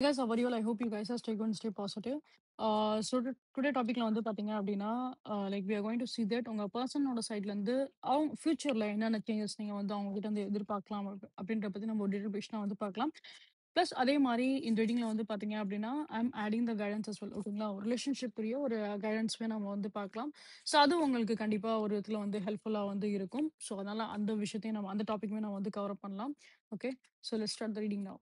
Guys, how are you all? I hope you guys are stay going to stay positive. Today டாபிக்ல வந்து பாத்தீங்க அப்படின்னா, like we are going to see that உங்க பர்சனோட சைட்ல இருந்து அவங்க ஃபியூச்சர்ல என்னென்ன சேஞ்சஸ் நீங்க வந்து அவங்க கிட்ட இருந்து எதிர்பார்க்கலாம் அப்படின்ற பத்தி நம்ம ஒரு டீடைல் பேசினா வந்து பார்க்கலாம். பிளஸ் அதே மாதிரி இந்த ரீடிங்ல வந்து பாத்தீங்க அப்படின்னா, I am adding the guidance as well. ஓகேங்களா? ஒரு ரிலேஷன்ஷிப் உரிய ஒரு கைடன்ஸ்மே நம்ம வந்து பார்க்கலாம். ஸோ அது உங்களுக்கு கண்டிப்பா ஒரு இதுல வந்து ஹெல்ப்ஃபுல்லா வந்து இருக்கும். ஸோ அதனால அந்த விஷயத்தையும் நம்ம அந்த டாபிக்குமே நம்ம வந்து கவர் அப் பண்ணலாம். Okay. So let's start the reading now.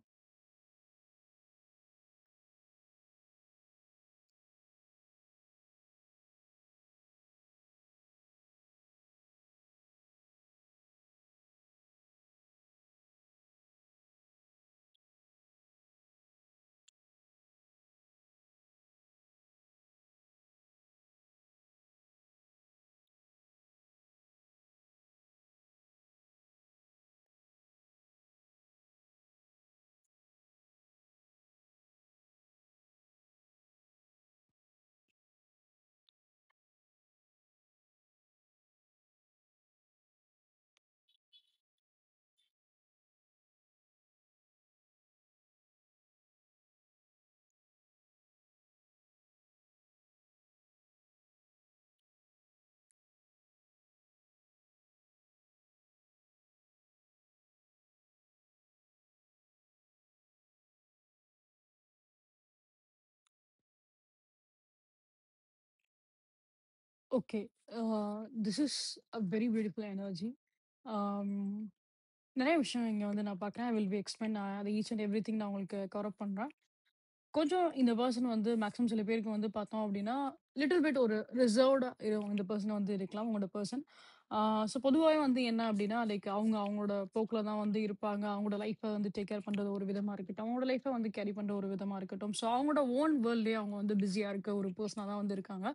Okay. This is a very beautiful energy. ஆம், நெறைய விஷயம் இங்க வந்து நான் பார்க்குறேன். ஐ வில் பி எக்ஸ்பிளைன் அது ஈச் அண்ட் எவ்ரிதிங் நான் உங்களுக்கு கவர் அப் பண்றேன். கொஞ்சம் இந்த பெர்சன் வந்து மேக்ஸிமம் சில பேருக்கு வந்து பார்த்தோம் அப்டின்னா, லிட்டில் பிட் ஒரு ரிசர்வ்டா இந்த பெர்சன் வந்து இருக்கலாம். உங்களோட பெர்சன். ஸோ பொதுவாவே வந்து என்ன அப்டின்னா, லைக் அவங்க அவங்களோட போக்குல தான் வந்து இருப்பாங்க. அவங்களோட லைஃப்ப வந்து டேக் கேர் பண்றது ஒரு விதமா இருக்கட்டும். அவங்களோட லைஃப்ப வந்து கேரி பண்ற ஒரு விதமா இருக்கட்டும். ஸோ அவங்களோட ஓன் வேர்ல்ட்லயே அவங்க வந்து பிஸியா இருக்க ஒரு பெர்சனா தான் வந்து இருக்காங்க.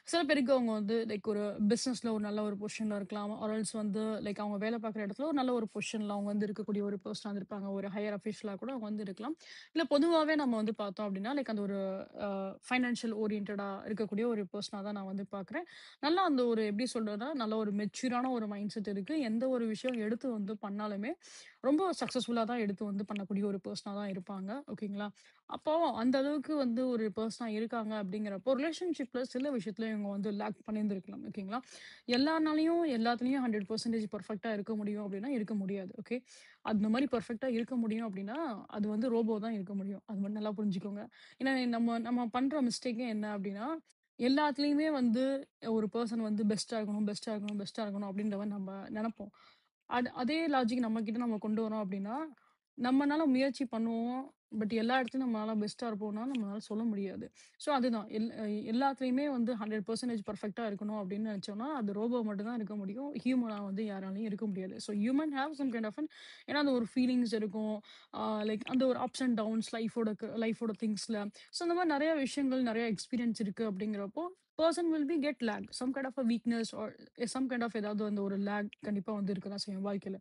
சில பேருக்கு அவங்க வந்து லைக் ஒரு பிசினஸ்ல ஒரு நல்ல ஒரு பொசிஷன்ல இருக்கலாம். ஆர் எல்ஸ் வந்து லைக் அவங்க வேலை பார்க்குற இடத்துல ஒரு நல்ல ஒரு பொசிஷன்ல அவங்க வந்து இருக்கக்கூடிய ஒரு பெர்சனா இருப்பாங்க. ஒரு ஹையர் அஃபிஷியலா கூட அவங்க வந்து இருக்கலாம். இல்ல பொதுவாவே நம்ம வந்து பார்த்தோம் அப்டின்னா, லைக் அந்த ஒரு ஃபைனான்ஷியல் ஓரியன்டடா இருக்கக்கூடிய ஒரு பெர்சனா தான் நான் வந்து பார்க்குறேன். நல்லா அந்த ஒரு எப்படி சொல்றதுன்னா, நல்ல ஒரு மெச்சூரான ஒரு மைண்ட் செட் இருக்கு. எந்த ஒரு விஷயம் எடுத்து வந்து பண்ணாலுமே, ரொம்ப சக்சஸ்ஃபுல்லா தான் எடுத்து வந்து பண்ணக்கூடிய ஒரு பெர்சனா தான் இருப்பாங்க. ஓகேங்களா? அப்போ அந்த அளவுக்கு வந்து ஒரு பெர்சனா இருக்காங்க அப்படிங்கிறப்போ, ரிலேஷன்ஷிப்ல சில விஷயத்துல இவங்க வந்து லேக் பண்ணியிருந்திருக்கலாம். ஓகேங்களா? எல்லார்னாலயும் எல்லாத்துலயும் 100% பெர்ஃபெக்ட்டா இருக்க முடியும் அப்படின்னா, இருக்க முடியாது. ஓகே. அந்த மாரி பெர்ஃபெக்ட்டா இருக்க முடியும் அப்படின்னா, அது வந்து ரோபோ தான் இருக்க முடியும். அது மட்டும் நல்லா புரிஞ்சுக்கோங்க. ஏன்னா நம்ம நம்ம பண்ற மிஸ்டேக்கே என்ன அப்படின்னா, எல்லாத்துலயுமே வந்து ஒரு பெர்சன் வந்து பெஸ்ட்டா இருக்கணும், பெஸ்ட்டா இருக்கணும், பெஸ்ட்டா இருக்கணும் அப்படின்ற மாரி நம்ம நெனப்போம். அதே லாஜிக் நம்மகிட்ட நம்ம கொண்டு வரோம் அப்படின்னா, நம்மனால முயற்சி பண்ணுவோம். பட் எல்லா இடத்துலயும் நம்மளால பெஸ்ட்டா இருப்போம்னா, நம்மளால சொல்ல முடியாது. ஸோ அதுதான் எல்லாத்துலயுமே வந்து 100% பெர்ஃபெக்ட்டா இருக்கணும் அப்படின்னு நெனச்சோம்னா, அது ரோபோ மட்டும் தான் இருக்க முடியும். ஹியூமனா வந்து யாராலயும் இருக்க முடியாது. So human have some kind of ஏன்னா அந்த ஒரு ஃபீலிங்ஸ் இருக்கும். லைக் அந்த ஒரு அப்ஸ் அண்ட் டவுன்ஸ் லைஃபோட திங்ஸ்ல. ஸோ இந்த மாரி நெறைய விஷயங்கள், நெறைய எக்ஸ்பீரியன்ஸ் இருக்கு அப்படிங்கிறப்போ, person will be get lag. Some kind of weakness or some kind of ஏதாவது அந்த ஒரு லேக் கண்டிப்பா வந்து இருக்க தான் செய்யும் வாழ்க்கையில.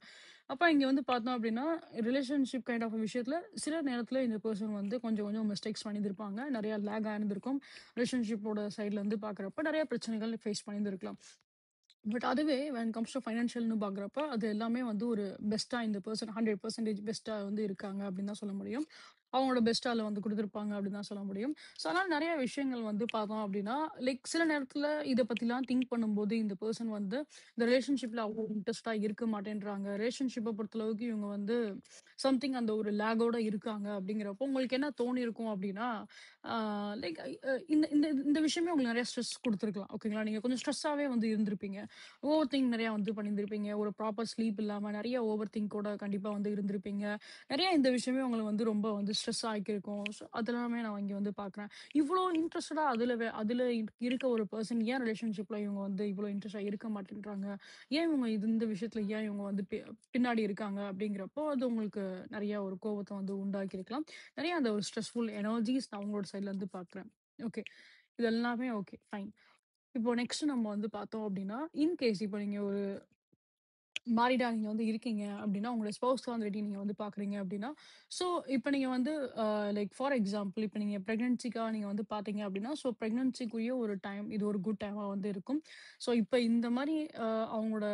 அப்ப இங்க வந்து பார்த்தோம் அப்படின்னா, ரிலேஷன்ஷிப் கைண்ட் ஆஃப் விஷயத்துல சில நேரத்துல இந்த பெர்சன் வந்து கொஞ்சம் கொஞ்சம் மிஸ்டேக்ஸ் பண்ணியிருந்திருப்பாங்க. நெறைய லேக் ஆயிருந்திருக்கும். ரிலேஷன்ஷிப்போட சைட்ல இருந்து பார்க்குறப்ப நெறைய பிரச்சனைகள் ஃபேஸ் பண்ணியிருந்திருக்கலாம். பட் அதுவே வென் கம்ஸ் டூ ஃபைனான்ஷியல்னு பார்க்குறப்ப, அது எல்லாமே வந்து ஒரு பெஸ்ட்டா இந்த பெர்சன் 100% பெஸ்ட்டா வந்து இருக்காங்க அப்படின்னு தான் சொல்ல முடியும். அவங்களோட பெஸ்ட் அதில வந்து குடுத்துருப்பாங்க அப்படின்னு தான் சொல்ல முடியும். ஸோ, அதனால நெறைய விஷயங்கள் வந்து பார்த்தோம் அப்படின்னா, லைக் சில நேரத்தில இத பத்திலாம் திங்க் பண்ணும்போது, இந்த பெர்சன் வந்து இந்த ரிலேஷன்ஷிப்ல அவ்வளோ இன்ட்ரெஸ்ட்டா இருக்க மாட்டேன்றாங்க. ரிலேஷன்ஷிப்ப பொறுத்தளவுக்கு இவங்க வந்து சம்திங் அந்த ஒரு லேக்கோட இருக்காங்க அப்படிங்கிறப்போ, உங்களுக்கு என்ன தோணியிருக்கும் அப்படின்னா, ஆ லைக் இந்த இந்த இந்த விஷயமே உங்களுக்கு நெறைய ஸ்ட்ரெஸ் குடுத்துருக்கலாம். ஓகேங்களா? நீங்க கொஞ்சம் ஸ்ட்ரெஸ்ஸாவே வந்து இருந்திருப்பீங்க. ஓவர் திங்க் நெறையா வந்து பண்ணியிருந்திருப்பீங்க. ஒரு ப்ராப்பர் ஸ்லீப் இல்லாம நெறைய ஓவர் திங்கோட கண்டிப்பா வந்து இருந்திருப்பீங்க. நெறைய இந்த விஷயமே உங்கள வந்து ரொம்ப வந்து ஸ்ட்ரெஸ் ஆக்கியிருக்கும். ஸோ அதெல்லாமே நான் இங்க வந்து பார்க்குறேன். இவ்ளோ இன்ட்ரஸ்டடா அதுல இருக்க ஒரு பெர்சன் ஏன் ரிலேஷன்ஷிப்ல இவங்க வந்து இவ்ளோ இன்ட்ரெஸ்ட்டா இருக்க மாட்டேன்றாங்க? ஏன் இவங்க இந்த விஷயத்துல ஏன் இவங்க வந்து பின்னாடி இருக்காங்க? அப்படிங்கிறப்போ, அது உங்களுக்கு நெறைய ஒரு கோவத்த வந்து உண்டாக்கியிருக்கலாம். நெறைய அந்த ஒரு ஸ்ட்ரெஸ்ஃபுல் எனர்ஜிஸ் நான் உங்களோட சைட்ல இருந்து பார்க்குறேன். ஓகே. இது எல்லாமே ஓகே, ஃபைன். இப்போ நெக்ஸ்ட் நம்ம வந்து பார்த்தோம் அப்படின்னா, இன் கேஸ் இப்போ நீங்க ஒரு மேரிடா நீங்க வந்து இருக்கீங்க அப்படின்னா, உங்களோட ஸ்பௌஸ் ஆல்ரெடி நீங்க வந்து பார்க்குறீங்க அப்படின்னா, ஸோ இப்ப நீங்க வந்து லைக் ஃபார் எக்ஸாம்பிள் இப்ப நீங்க பிரெக்னன்சிக்காக நீங்க வந்து பார்த்தீங்க அப்படின்னா, ஸோ பிரெக்னன்சிக்குரிய ஒரு டைம் இது ஒரு குட் டைமா வந்து இருக்கும். ஸோ இப்ப இந்த மாரி அவங்களோட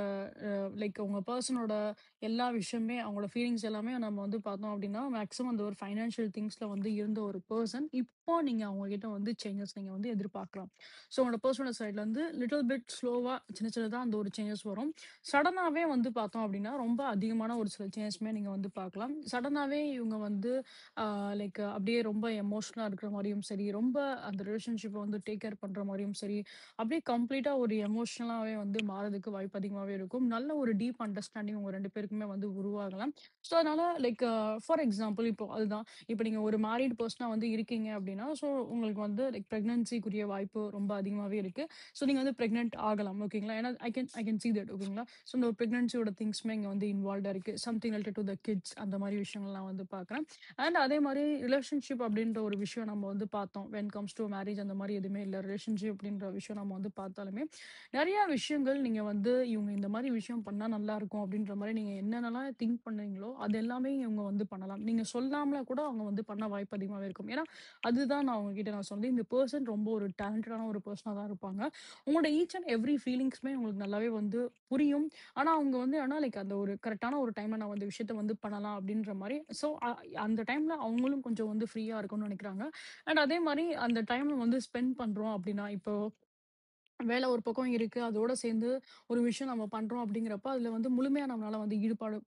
லைக் உங்க பெர்சனோட எல்லா விஷயமே அவங்களோட ஃபீலிங்ஸ் எல்லாமே நம்ம வந்து பார்த்தோம் அப்படின்னா, மேக்ஸிமம் அந்த ஒரு ஃபைனான்ஷியல் திங்ஸ்ல வந்து இருந்த ஒரு பெர்சன், இப்போ நீங்க அவங்க கிட்ட வந்து சேஞ்சஸ் நீங்க வந்து எதிர்பார்க்கலாம். ஸோ உங்களோட பெர்சனல் சைட்ல இருந்து லிட்டில் பிட் ஸ்லோவா சின்ன சின்னதா அந்த ஒரு சேஞ்சஸ் வரும். சடனாவே வந்து பார்த்தோம் அப்டின்னா, ரொம்ப அதிகமான ஒரு சில சேஞ்சஸ்மே நீங்க வந்து பார்க்கலாம். சடனாவே இவங்க வந்து லைக் அப்படியே ரொம்ப எமோஷனலா இருக்கிற மாரியும் சரி, ரொம்ப அந்த ரிலேஷன்ஷிப்ப வந்து டேக் கேர் பண்ற மாரியும் சரி, அப்படியே கம்ப்ளீட்டா ஒரு எமோஷனலாவே வந்து மாறதுக்கு வாய்ப்பு அதிகமாவே இருக்கும். நல்ல ஒரு டீப் அண்டர்ஸ்டாண்டிங் உங்க 2 பேருக்குமே வந்து உருவாகலாம். ஸோ அதனால லைக் ஃபார் எக்ஸாம்பிள் இப்போ அதுதான். இப்ப நீங்க ஒரு மேரிட் பெர்சனா வந்து இருக்கீங்க அப்படின்னா, ஸோ உங்களுக்கு வந்து லைக் பிரெக்னன்சிக்குரிய வாய்ப்பு ரொம்ப அதிகமாவே இருக்கு. ஸோ நீங்க வந்து பிரெக்னன்ட் ஆகலாம். ஓகேங்களா? ஏன்னா ஐ கேன் சீ தட் ஓகேங்களா? ஸோ இந்த பிரெக்னன்சியோட திங்ஸ்மே இங்க வந்து இன்வால்வ்டா இருக்கு. Something related to the kids அந்த மாரி விஷயங்கள்லாம் வந்து பார்க்குறேன். அண்ட் அதே மாரி ரிலேஷன்ஷிப் அப்படின்ற ஒரு விஷயம் நம்ம வந்து பார்த்தோம். வென் கம்ஸ் டூ மேரேஜ் அந்த மாரி எதுவுமே இல்ல. ரிலேஷன்ஷிப் அப்படின்ற விஷயம் நம்ம வந்து பார்த்தாலுமே, நெறைய விஷயங்கள் நீங்க வந்து இவங்க இந்த மாரி விஷயம் பண்ணா நல்லாருக்கும் அப்படின்ற மாரி நீங்க என்னென்னலாம் திங்க் பண்ணீங்களோ, அது எல்லாமே இவங்க வந்து பண்ணலாம். நீங்க சொல்லாமல கூட அவங்க வந்து பண்ண வாய்ப்பு அதிகமாவே இருக்கும். ஏன்னா, அதுதான் நான் உங்ககிட்ட நான் சொன்னது. இந்த பெர்சன் ரொம்ப ஒரு டேலண்டடான ஒரு பெர்சனா தான் இருப்பாங்க. உங்களோட ஈச் அண்ட் எவ்ரி ஃபீலிங்ஸுமே உங்களுக்கு நல்லாவே வந்து புரியும். ஆனா, அவங்க வந்து ஆனா லைக் அந்த ஒரு கரெக்ட்டான ஒரு டைம்ல நான் இந்த விஷயத்த வந்து பண்ணலாம் அப்டின்ற மாரி. ஸோ, அந்த டைம்ல அவங்களும் கொஞ்சம் வந்து ஃப்ரீயா இருக்கணும்னு நெனைக்கிறாங்க. அண்ட் அதே மாரி அந்த டைம் வந்து ஸ்பெண்ட் பண்றோம் அப்டின்னா, இப்போ வேலை ஒரு பக்கம் இருக்கு. அதோட சேர்ந்து ஒரு விஷயம் நம்ம பண்றோம் அப்படிங்கிறப்ப, அதுல வந்து முழுமையா நம்மளால வந்து ஈடுபாடு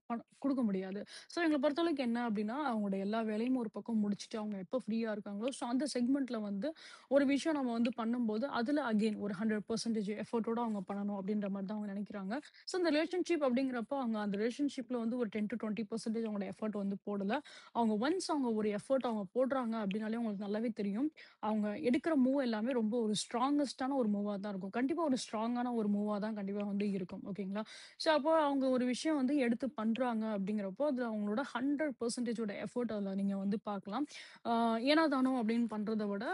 குடுக்க முடியாது. ஸோ எங்கள பொறுத்தளவுக்கு என்ன அப்படின்னா, அவங்களோட எல்லா வேலையும் ஒரு பக்கம் முடிச்சுட்டு, அவங்க எப்போ ஃப்ரீயா இருக்காங்களோ, ஸோ அந்த செக்மெண்ட்ல வந்து ஒரு விஷயம் நம்ம வந்து பண்ணும்போது, அதுல அகைன் ஒரு 100% எஃபோர்ட்டோட அவங்க பண்ணணும் அப்படின்ற மாரி தான் அவங்க நெனைக்கிறாங்க. ஸோ இந்த ரிலேஷன்ஷிப் அப்படிங்கிறப்போ, அவங்க அந்த ரிலேஷன்ஷிப்ல வந்து ஒரு 10-20% அவங்களோட எஃபோர்ட் வந்து போடல. அவங்க ஒன்ஸ் அவங்க ஒரு எஃபோர்ட் அவங்க போடுறாங்க அப்படின்னாலே உங்களுக்கு நல்லாவே தெரியும். அவங்க எடுக்கிற மூவ் எல்லாமே ரொம்ப ஒரு ஸ்ட்ராங்கஸ்ட்டான ஒரு மூவா தான் இருக்கும். கண்டிப்பா ஒரு ஸ்ட்ராங்கான ஒரு மூவா தான் கண்டிப்பா வந்து இருக்கும். ஓகேங்களா? ஸோ அப்போ அவங்க ஒரு விஷயம் வந்து எடுத்து பண்றாங்க அப்படிங்கிறப்போ, அது அவங்களோட 100% ஓட எஃபோர்ட் அதுல நீங்க வந்து பார்க்கலாம். ஆ ஏனோ தானோ அப்படின்னு பண்றத விட,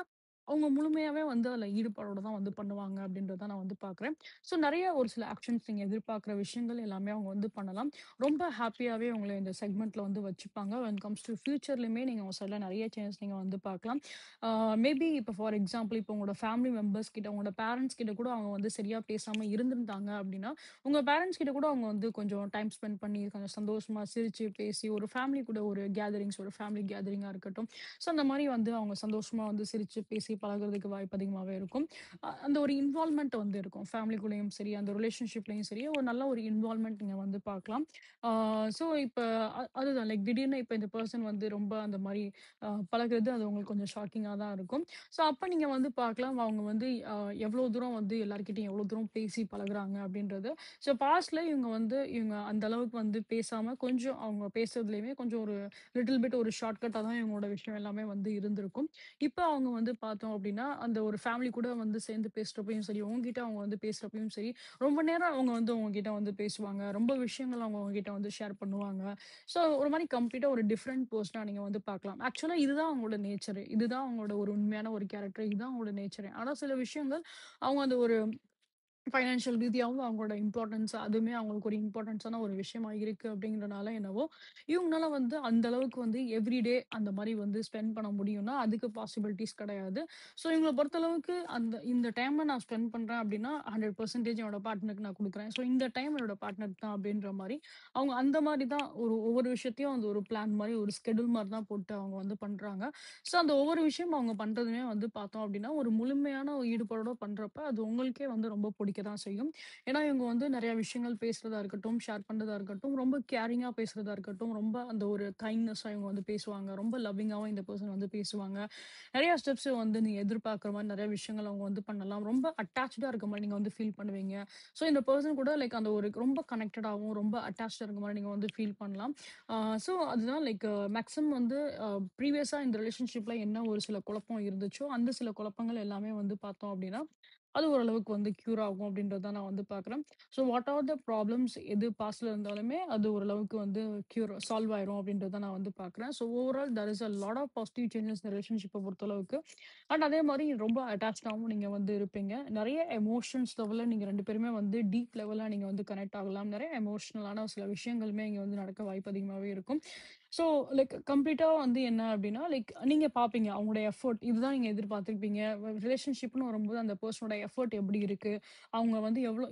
அவங்க முழுமையாவே வந்து அதுல ஈடுபாடோட தான் வந்து பண்ணுவாங்க அப்படின்றத நான் வந்து பார்க்குறேன். ஸோ நெறைய ஒரு சில ஆக்ஷன்ஸ் நீங்க எதிர்பார்க்கிற விஷயங்கள் எல்லாமே அவங்க வந்து பண்ணலாம். ரொம்ப ஹேப்பியாவே உங்கள இந்த செக்மெண்ட்ல வந்து வச்சுப்பாங்க. வென் கம்ஸ் டூ ஃபியூச்சர்லயுமே நீங்க உங்க சைட்ல நெறைய சேஞ்சஸ் நீங்க வந்து பார்க்கலாம். மேபி இப்போ ஃபார் எக்ஸாம்பிள் இப்போ உங்களோட ஃபேமிலி மெம்பர்ஸ் கிட்ட, உங்களோட பேரண்ட்ஸ் கிட்ட கூட அவங்க வந்து சரியா பேசாம இருந்திருந்தாங்க அப்படின்னா, உங்க பேரண்ட்ஸ் கிட்ட கூட அவங்க வந்து கொஞ்சம் டைம் ஸ்பெண்ட் பண்ணி, கொஞ்சம் சந்தோஷமா சிரிச்சு, பேசி, ஒரு ஃபேமிலி கூட ஒரு கேதரிங்ஸ் ஒரு ஃபேமிலி கேதரிங்கா இருக்கட்டும். ஸோ அந்த மாரி வந்து அவங்க சந்தோஷமா வந்து சிரிச்சு, பேசி பழகுறதுக்கு வாய்ப்பு அதிகமாவே இருக்கும். அந்த ஒரு இன்வால்வ்மென்ட் வந்து இருக்கும். ஃபேமிலிக்குள்ளேயும் சரி, அந்த ரிலேஷன்ஷிப்லயும் சரி, ஒரு நல்ல ஒரு இன்வால்வ்மென்ட் நீங்க வந்து பார்க்கலாம். ஆ ஸோ இப்ப அதுதான் லைக் திடீர்னு இப்ப இந்த பெர்சன் வந்து ரொம்ப அந்த மாரி பழகுறது அது உங்களுக்கு கொஞ்சம் ஷாக்கிங்கா தான் இருக்கும். ஸோ அப்ப நீங்க வந்து பார்க்கலாம். அவங்க வந்து எவ்வளோ தூரம் வந்து எல்லார்கிட்டயும் எவ்வளோ தூரம் பேசி பழகுறாங்க அப்படின்றது. ஸோ பாஸ்ட்ல இவங்க அந்த அளவுக்கு வந்து பேசாம கொஞ்சம் அவங்க பேசுறதுலயுமே கொஞ்சம் ஒரு லிட்டில் பிட் ஒரு ஷார்ட்கட்டா தான் இவங்களோட விஷயம் எல்லாமே வந்து இருந்திருக்கும். இப்ப அவங்க வந்து பார்த்தோம் அப்படின்னா, அந்த ஒரு ஃபேமிலி கூட வந்து சேர்ந்து பேசுறப்பயும் சரி, உங்ககிட்ட அவங்க வந்து பேசுறப்பயும் சரி, ரொம்ப நேரம் அவங்க வந்து உங்ககிட்ட வந்து பேசுவாங்க. ரொம்ப விஷயங்கள் அவங்க உங்ககிட்ட வந்து ஷேர் பண்ணுவாங்க. ஸோ ஒரு மாரி கம்ப்ளீட்டா ஒரு டிஃபரண்ட் பெர்சனா நீங்க வந்து பார்க்கலாம். ஆக்சுவலா இதுதான் அவங்களோட நேச்சரு. இதுதான் அவங்களோட ஒரு உண்மையான ஒரு கேரக்டர். இதுதான் அவங்களோட நேச்சரே. ஆனா சில விஷயங்கள் அவங்க அந்த ஒரு ஃபைனான்ஷியல் ரீதியாவும் அவங்களோட இம்பார்ட்டன்ஸ் அதுவுமே அவங்களுக்கு ஒரு இம்பார்ட்டன்ஸான ஒரு விஷயமா இருக்கு அப்படிங்கிறனால என்னவோ, இவங்கனால வந்து அந்த அளவுக்கு வந்து எவ்ரிடே அந்த மாரி வந்து ஸ்பெண்ட் பண்ண முடியும்னா, அதுக்கு பாசிபிலிட்டீஸ் கிடையாது. ஸோ இவங்கள பொறுத்தளவுக்கு இந்த டைம நான் ஸ்பெண்ட் பண்றேன் அப்படின்னா, 100% என்னோட பார்ட்னருக்கு நான் குடுக்குறேன். ஸோ இந்த டைம் என்னோட பார்ட்னருக்கு தான் அப்படின்ற மாரி, அவங்க அந்த மாரி தான் ஒவ்வொரு விஷயத்தையும் அந்த ஒரு பிளான் மாரி, ஒரு ஸ்கெட்யூல் மாரி தான் போட்டு அவங்க வந்து பண்றாங்க. ஸோ அந்த ஒவ்வொரு விஷயம் அவங்க பண்றதுமே வந்து பார்த்தோம் அப்படின்னா, ஒரு முழுமையான ஒரு ஈடுபாடோட பண்றப்ப, அது உங்களுக்கே வந்து ரொம்ப பிடிக்க தான் செய்யும். ஏன்னா, இவங்க வந்து நெறைய விஷயங்கள் பேசுறதா இருக்கட்டும், ஷேர் பண்றதா இருக்கட்டும், ரொம்ப கேரிங்கா பேசுறதா இருக்கட்டும், ரொம்ப அந்த ஒரு கைண்ட்னஸா இவங்க வந்து பேசுவாங்க. ரொம்ப லவ்விங்காவும் இந்த பெர்சன் வந்து பேசுவாங்க. நெறைய ஸ்டெப்ஸ் வந்து நீங்க எதிர்பார்க்குற மாரி நெறைய விஷயங்கள் அவங்க வந்து பண்ணலாம். ரொம்ப அட்டாச்டா இருக்க மாரி நீங்க வந்து ஃபீல் பண்ணுவீங்க. ஸோ இந்த பெர்சன் கூட லைக் அந்த ஒரு ரொம்ப கனெக்டடாவும், ரொம்ப அட்டாச்டா இருக்க மாரி நீங்க வந்து ஃபீல் பண்ணலாம். ஆ ஸோ அதுதான் லைக் மேக்ஸிமம் வந்து ப்ரீவியஸா இந்த ரிலேஷன்ஷிப்ல என்ன ஒரு சில குழப்பம் இருந்துச்சோ, அந்த சில குழப்பங்கள் எல்லாமே வந்து பார்த்தோம் அப்டின்னா, அது ஓரளவுக்கு வந்து க்யூர் ஆகும் அப்படின்றத தான் நான் வந்து பார்க்குறேன். So what are the problems எது பாஸ்ட்ல இருந்தாலுமே அது ஓரளவுக்கு வந்து சால்வ் ஆயிரும் அப்படின்றத நான் வந்து பார்க்குறேன். So overall there is a lot of positive changes இந்த ரிலேஷன்ஷிப்ப பொறுத்தளவுக்கு. அண்ட் அதே மாரி ரொம்ப அட்டாச்டாவும் நீங்க வந்து இருப்பீங்க. நெறைய எமோஷன்ஸ் லெவல்ல நீங்க 2 பேருமே வந்து டீப் லெவலா நீங்க வந்து கனெக்ட் ஆகலாம். நெறைய எமோஷனலான சில விஷயங்களுமே இங்க வந்து நடக்க வாய்ப்பு அதிகமாவே இருக்கும். ஸோ லைக் கம்ப்ளீட்டா வந்து என்ன அப்டின்னா, லைக் நீங்க பார்ப்பீங்க அவங்களோட எஃபோர்ட் இதுதான் நீங்க எதிர்பார்த்திருப்பீங்க. ரிலேஷன்ஷிப்ன்னு வரும்போது அந்த பெர்சனோட எஃபோர்ட் எப்படி இருக்கு? அவங்க வந்து எவ்வளோ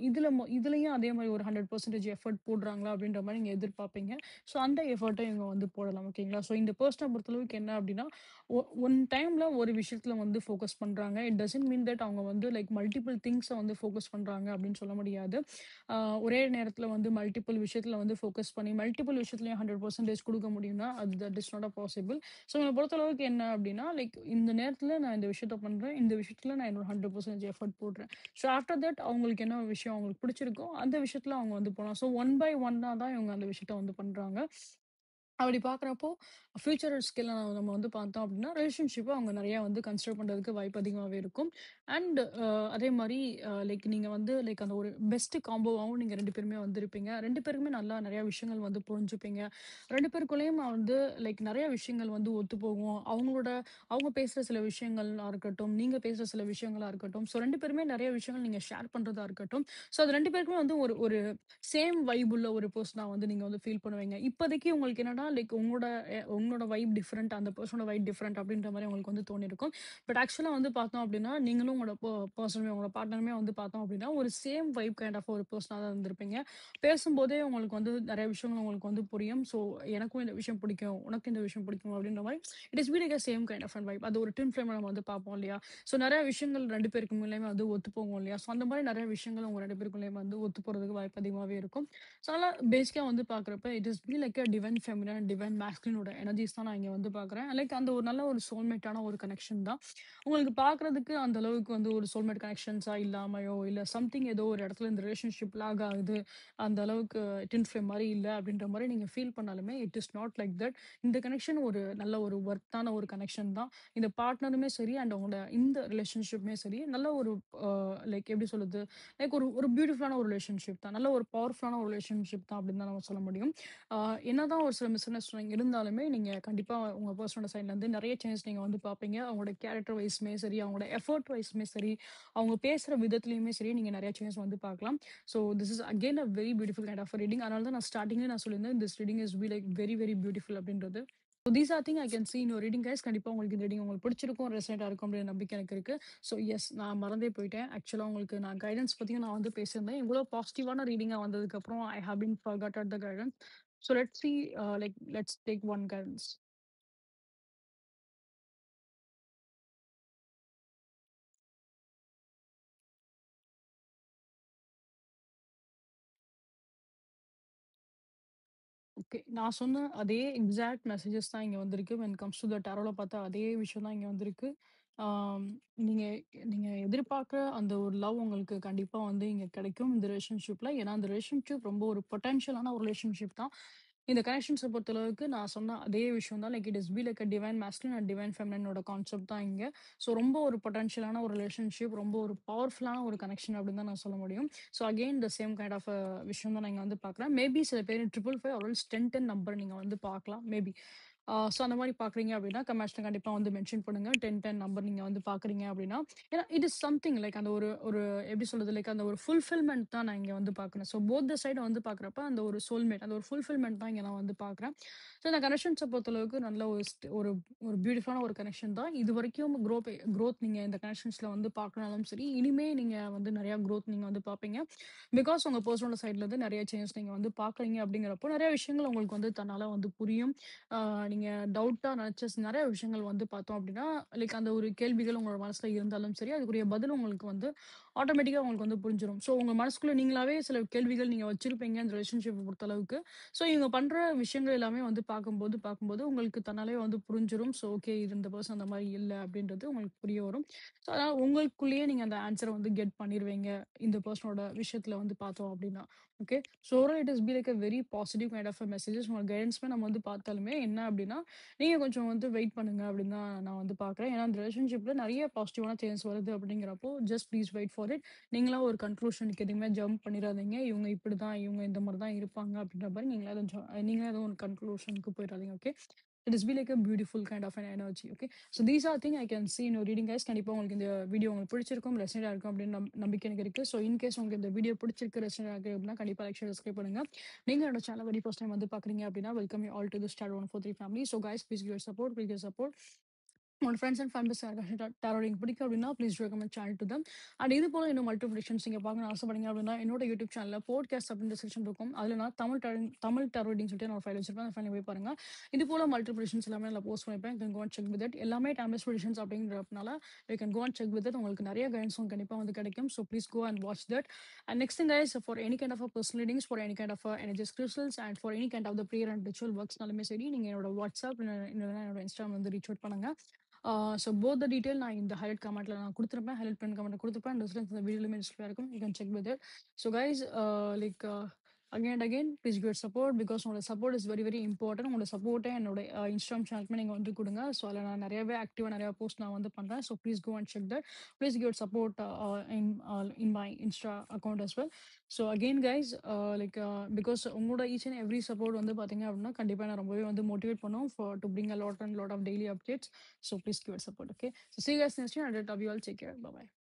இதுலயும் அதே மாரி ஒரு 100% எஃபோர்ட் போடுறாங்களா? அப்படின்ற மாரி நீங்க எதிர்பார்ப்பீங்க. ஸோ அந்த எஃபோர்ட்ட இவங்க வந்து போடலாம். ஓகேங்களா? ஸோ இந்த பெர்சன பொறுத்தளவுக்கு என்ன அப்டின்னா, ஒன் டைம்ல ஒரு விஷயத்துல வந்து ஃபோக்கஸ் பண்றாங்க. இட் டசன்ட் மீன் தட் அவங்க வந்து லைக் மல்டிபிள் திங்ஸ வந்து ஃபோக்கஸ் பண்றாங்க அப்படின்னு சொல்ல முடியாது. அ ஒரே நேரத்துல வந்து மல்டிபிள் விஷயத்துல வந்து ஃபோக்கஸ் பண்ணி, மல்டிபிள் விஷயத்துலயும் 100% குடுக்க முடியும்னா, அது that is not a possible. So என்ன பொறுத்தளவுக்கு என்ன அப்படின்னா, லைக் இந்த நேரத்துல நான் இந்த விஷயத்த பண்றேன். இந்த விஷயத்துல நான் என்னோட 100% எஃபோர்ட் போடுறேன். ஸோ ஆஃப்டர் தட் அவங்களுக்கு என்ன விஷயம் அவங்களுக்கு பிடிச்சிருக்கோ, அந்த விஷயத்துல அவங்க வந்து போலாம். ஸோ ஒன் பை ஒன்னா தான் இவங்க அந்த விஷயத்த வந்து பண்றாங்க. அப்படி பார்க்குறப்போ, ஃப்யூச்சர் ஸ்கில்ல நம்ம வந்து பார்த்தோம் அப்படின்னா, ரிலேஷன்ஷிப்ப அவங்க நெறையா வந்து கன்சிடர் பண்றதுக்கு வாய்ப்பு அதிகமாவே இருக்கும். அண்ட் அதே மாரி லைக் நீங்க வந்து லைக் அந்த ஒரு பெஸ்ட் காம்போவாவும் நீங்க 2 பேருமே வந்து இருப்பீங்க. 2 பேருக்குமே நல்லா நெறைய விஷயங்கள் வந்து புரிஞ்சுப்பீங்க. 2 பேருக்குள்ளேயும் வந்து லைக் நெறைய விஷயங்கள் வந்து ஒத்துப்போகும். அவங்க பேசுற சில விஷயங்களா இருக்கட்டும், நீங்க பேசுற சில விஷயங்களா இருக்கட்டும். ஸோ 2 பேருமே நெறைய விஷயங்கள் நீங்க ஷேர் பண்றதா இருக்கட்டும். ஸோ அது 2 பேருக்குமே வந்து ஒரு ஒரு சேம் வைப் உள்ள ஒரு பெர்சனா வந்து நீங்க வந்து ஃபீல் பண்ணுவீங்க. இப்போதைக்கு உங்களுக்கு என்னன்னா, லைக் உங்களோட வைப் டிஃபரெண்ட், அந்த பெர்சனோட வைப் டிஃபரெண்ட் அப்படின்ற மாரி உங்களுக்கு வந்து தோணியிருக்கும். பட் ஆக்சுவலா வந்து பார்த்தோம் அப்படின்னா, நீங்களும் உங்களோட பெர்சனுமே உங்களோட பார்ட்னருமே வந்து பார்த்தோம் அப்படின்னா, ஒரு சேம் வைப் கைண்ட் ஆஃப் ஒரு பெர்சனா தான் இருந்திருப்பீங்க. பேசும்போதே உங்களுக்கு வந்து நெறைய விஷயங்கள் உங்களுக்கு வந்து புரியும். ஸோ எனக்கும் இந்த விஷயம் பிடிக்கும், உனக்கும் இந்த விஷயம் பிடிக்கும் அப்படின்ற மாரி it is be like a same kind of an vibe. அது ஒரு ட்வின் ஃப்ளேம்ல நம்ம வந்து பார்ப்போம் இல்லையா? ஸோ நெறைய விஷயங்கள் 2 பேருக்குள்ளயுமே வந்து ஒத்து போகும் இல்லையா? ஸோ அந்த மாரி நெறைய விஷயங்கள் உங்க 2 பேருக்குள்ளயும் வந்து ஒத்து போறதுக்கு வாய்ப்பு அதிகமாவே இருக்கும். ஸோ அதனால பேசிக்கா வந்து பார்க்குறப்ப it is be like a divine feminine and divine மேஸ்குலினோட எனர்ஜிஸ் தான் நான் இங்க வந்து பார்க்குறேன். லைக் அந்த ஒரு நல்ல ஒரு சோல்மேட்டான ஒரு கனெக்ஷன் தான். உங்களுக்கு பார்க்குறதுக்கு அந்த அளவுக்கு வந்து ஒரு சோல்மேட் கனெக்ஷன்ஸா இல்லாமயோ, இல்ல சம்திங் ஏதோ ஒரு இடத்துல இந்த ரிலேஷன்ஷிப் லாக் ஆகுது. அந்த அளவுக்கு ட்வின் ஃப்ளேம் மாரி இல்ல அப்படின்ற மாரி நீங்க ஃபீல் பண்ணாலுமே, it is not like that. இந்த கனெக்ஷன் ஒரு நல்ல ஒரு ஒர்த்தான ஒரு கனெக்ஷன் தான். இந்த பார்ட்னருமே சரி அண்ட் உங்களோட இந்த ரிலேஷன்ஷிப்புமே சரி, நல்ல ஒரு அ லைக் எப்படி சொல்றது? லைக் ஒரு ஒரு பியூட்டிஃபுல்லான ஒரு ரிலேஷன்ஷிப் தான். நல்ல ஒரு பவர்ஃபுல்லான ஒரு ரிலேஷன்ஷிப் தான் அப்படின்னு தான் நம்ம சொல்ல முடியும். ஆ என்னதான் ஒரு சில மிஸ் அண்டர்ஸ்டாண்டிங் இருந்தாலுமே, நீங்க கண்டிப்பா உங்க பெர்சனோட சைட்லருந்து நெறைய சேஞ்சஸ் நீங்க வந்து பார்ப்பீங்க. அவங்களோட கேரக்டர் வைஸ்மே சரி, அவங்களோட எஃபோர்ட் வைஸ்மே சரி, அவங்க பேசுற விதத்திலயுமே சரி, நீங்க நெறைய சேஞ்சஸ் வந்து பார்க்கலாம். So this is again a very beautiful kind of reading. அதனால தான் நான் ஸ்டார்ட்டிங்லயே நான் சொல்லியிருந்தேன். This reading is be like very, very beautiful அப்படின்றது. So these are thing I can see in your reading guys. கண்டிப்பா உங்களுக்கு இந்த ரீடிங் உங்களுக்கு பிடிச்சிருக்கும், ரெசனேட் ஆயிருக்கும் அப்படின்ற நம்பிக்கை எனக்கு இருக்கு. ஸோ எஸ் நான் மறந்தே போயிட்டேன். ஆக்சுவலா உங்களுக்கு நான் கைடன்ஸ் பத்தியும் நான் வந்து பேசியிருந்தேன். இவ்வளோ பாசிட்டிவான ரீடிங்கா வந்ததுக்கப்புறம் I have been forgotten the guidance. So let's see like let's take one guidance. Okay. நான் சொன்ன அதே எக்ஸாக்ட் மெசேஜஸ் தான் இங்க வந்திருக்கு. வென் கம்ஸ் டூ த டாரோல பார்த்தா அதே விஷயம் தான் இங்க வந்திருக்கு. ஆம், நீங்க நீங்க எதிர்பார்க்குற அந்த ஒரு லவ் உங்களுக்கு கண்டிப்பா வந்து இங்க கிடைக்கும் இந்த ரிலேஷன்ஷிப்ல. ஏன்னா, அந்த ரிலேஷன்ஷிப் ரொம்ப ஒரு பொட்டன்ஷியலான ஒரு ரிலேஷன்ஷிப் தான். இந்த கனெக்ஷன்ஸ பொறுத்தளவுக்கு நான் சொன்ன அதே விஷயம் தான். Like it is be like a divine masculine and divine ஃபெமினினோட கான்செப்ட் தான் இங்க. ஸோ ரொம்ப ஒரு பொட்டன்ஷியலான ஒரு ரிலேஷன்ஷிப், ரொம்ப ஒரு பவர்ஃபுல்லான ஒரு கனெக்ஷன் அப்படின்னு தான் நான் சொல்ல முடியும். So again the same kind of விஷயம் தான் நான் இங்க வந்து பார்க்குறேன். மேபி சில பேர் 555 ஆர் எல்ஸ் 1010 நம்பர் நீங்க வந்து பார்க்கலாம். மேபி. ஸோ அந்த மாரி பார்க்குறீங்க அப்படின்னா, கமெண்ட்ஸ்ல கண்டிப்பா வந்து மென்ஷன் பண்ணுங்க. 1010 நம்பர் நீங்க வந்து பார்க்குறீங்க அப்படின்னா, ஏன்னா இட் இஸ் சம்திங் லைக் அந்த ஒரு ஒரு எப்படி சொல்றது? லைக் அந்த ஒரு ஃபுல்ஃபில்மென்ட் தான் நான் இங்க வந்து பார்க்குறேன். ஸோ போத் த சைட் வந்து பார்க்குறப்ப அந்த ஒரு சோல்மேட் அந்த ஒரு ஃபுல்ஃபில்மென்ட் தான் இங்க நான் வந்து பார்க்குறேன். ஸோ இந்த கனெக்ஷன்ஸ பொறுத்தளவுக்கு நல்ல ஒரு ஒரு பியூட்டிஃபுல்லான ஒரு கனெக்ஷன் தான். இதுவரைக்கும் குரோத் நீங்க இந்த கனெக்ஷன்ஸ்ல வந்து பார்க்கனாலும் சரி, இனிமே நீங்க வந்து நெறைய குரோத் நீங்க வந்து பார்ப்பீங்க. பிகாஸ் உங்க பெர்சனோட சைட்ல இருந்து நெறைய சேஞ்சஸ் நீங்க வந்து பார்க்குறீங்க அப்படிங்கிறப்போ, நெறைய விஷயங்கள் உங்களுக்கு வந்து தன்னால வந்து புரியும். ஆ நீங்க டவுட்டா நெனச்ச நெறைய விஷயங்கள் வந்து பார்த்தோம் அப்படின்னா, லைக் அந்த ஒரு கேள்விகள் உங்களோட மனசுல இருந்தாலும் சரி, அதுக்குரிய பதில் உங்களுக்கு வந்து ஆட்டோமேட்டிக்கா உங்களுக்கு வந்து புரிஞ்சிரும். ஸோ உங்க மனசுக்குள்ள நீங்களாவே சில கேள்விகள் நீங்க வச்சிருப்பீங்க இந்த ரிலேஷன்ஷிப்ப பொறுத்தளவுக்கு. ஸோ இவங்க பண்ற விஷயங்கள் எல்லாமே வந்து பார்க்கும்போது உங்களுக்கு தன்னாலே வந்து புரிஞ்சிரும். ஸோ ஓகே இது இந்த பெர்சன் அந்த மாரி இல்ல அப்படின்றது உங்களுக்கு புரிய வரும். ஸோ அதனால உங்களுக்குள்ளேயே நீங்க அந்த ஆன்ஸர வந்து கெட் பண்ணிருவீங்க. இந்த பெர்சனோட விஷயத்துல வந்து பார்த்தோம் அப்படின்னா. Okay. So overall it is be like a very positive kind of messages. உங்க கைடன்ஸ்மே நம்ம வந்து பார்த்தாலுமே என்ன அப்படின்னா, நீங்க கொஞ்சம் வந்து வெயிட் பண்ணுங்க அப்படின்னு தான் நான் வந்து பார்க்குறேன். ஏன்னா, அந்த ரிலேஷன்ஷிப்ல நெறைய பாசிட்டிவான சேஞ்சஸ் வருது அப்படிங்கிறப்போ, just please wait for for it. நீங்களா ஒரு கன்க்ளூஷனுக்கு எதுவுமே ஜம்ப் பண்ணிறாதீங்க. இவங்க இப்படிதான், இவங்க இந்த மாரி தான் இருப்பாங்க அப்படின்ற மாரி நீங்களா எதுவும் ஒரு கன்க்ளூஷனுக்கு போயிறாதீங்க. Okay. It is be like a beautiful kind of an energy. Okay. So these are thing I can see in your reading guys. கண்டிப்பா உங்களுக்கு இந்த வீடியோ உங்களுக்கு பிடிச்சிருக்கும், ரெசனேட் ஆயிருக்கும் அப்படின்னு நம்பிக்கை எனக்கு இருக்கு. ஸோ இன்கேஸ் உங்களுக்கு இந்த வீடியோ பிடிச்சிருக்கு, ரெசனேட் ஆகுது அப்படின்னா கண்டிப்பா லைக், ஷேர், சப்ஸ்கிரைப் பண்ணுங்க. நீங்க என்னோட சேனல் வெரி ஃபர்ஸ்ட் டைம் வந்து பார்க்குறீங்க அப்படின்னா welcome you all to the star 143 family. So guys please give your support, please give support. உங்களோட ஃப்ரெண்ட்ஸ் அண்ட் ஃபேமிலிஸ் யாருக்காச்சும் டாரோ ரீடிங் பிடிக்கும் அப்படின்னா please recommend channel to them. And இது போல இன்னும் மல்டிபிள் ப்ரெடிக்ஷன்ஸ் நீங்க பார்க்கணும்னு ஆசைப்படுங்க அப்படின்னா என்னோட யூடியூப் சேனல்ல பாட்காஸ்ட் அப்படின்ற செக்ஷன் இருக்கும். அதுல நான் தமிழ் டாரோ ரீடிங் சொல்லிட்டு நான் ஃபைல் வச்சிருப்பேன். அந்த ஃபைல் போய் பாருங்க. இது போல மல்டிபிள் ப்ரெடிக்ஷன்ஸ் எல்லாமே நான் போஸ்ட் பண்ணிருப்பேன். You can go and check with it. எல்லாமே டைம்லெஸ் ப்ரெடிக்ஷன்ஸ் அப்படிங்கிறதுனால you can go and check with it. உங்களுக்கு நிறைய கைடன்ஸும் கண்டிப்பா வந்து கிடைக்கும். So please go and watch that. And next thing guys, for any kind of personal readings, for any kind of energies crystals and for any kind of the prayer and ritual ஒர்க்ஸ்னாலுமே சரி, நீங்க என்னோட WhatsApp இல்லைன்னா என்னோட Instagram வந்து reach out பண்ணுங்க. So both the detail நான் இந்த ஹைலைட் கமெண்ட்ல நான் குடுத்துருப்பேன். ஹைலைட் பண்ண கமெண்ட் குடுத்துருப்பேன். டிஸ்கிரிப்ஷன் இந்த வீடியோலயுமே டிஸ்ப்ளே இருக்கும். You can check with it. So guys, like again and again please give your support because உங்களோட support is very very important. உங்களோட சப்போர்ட்டை என்னோட இன்ஸ்டாகிராம் சேனலுக்குமே நீங்க வந்து குடுங்க. ஸோ அதில் நான் நிறையவே ஆக்டிவா நிறைய போஸ்ட் நான் வந்து பண்றேன். So please go and check that. Please give your support in my insta account as well. So again guys, like because உங்களோட ஈச் அண்ட் எவ்ரி சப்போர்ட் வந்து பார்த்தீங்க அப்படின்னா கண்டிப்பாக நான் ரொம்பவே வந்து மோட்டிவேட் பண்ணும் for to bring a lot of daily updates. So please give it support. Okay. So see you guys next time. And love you all. Take care. Bye bye.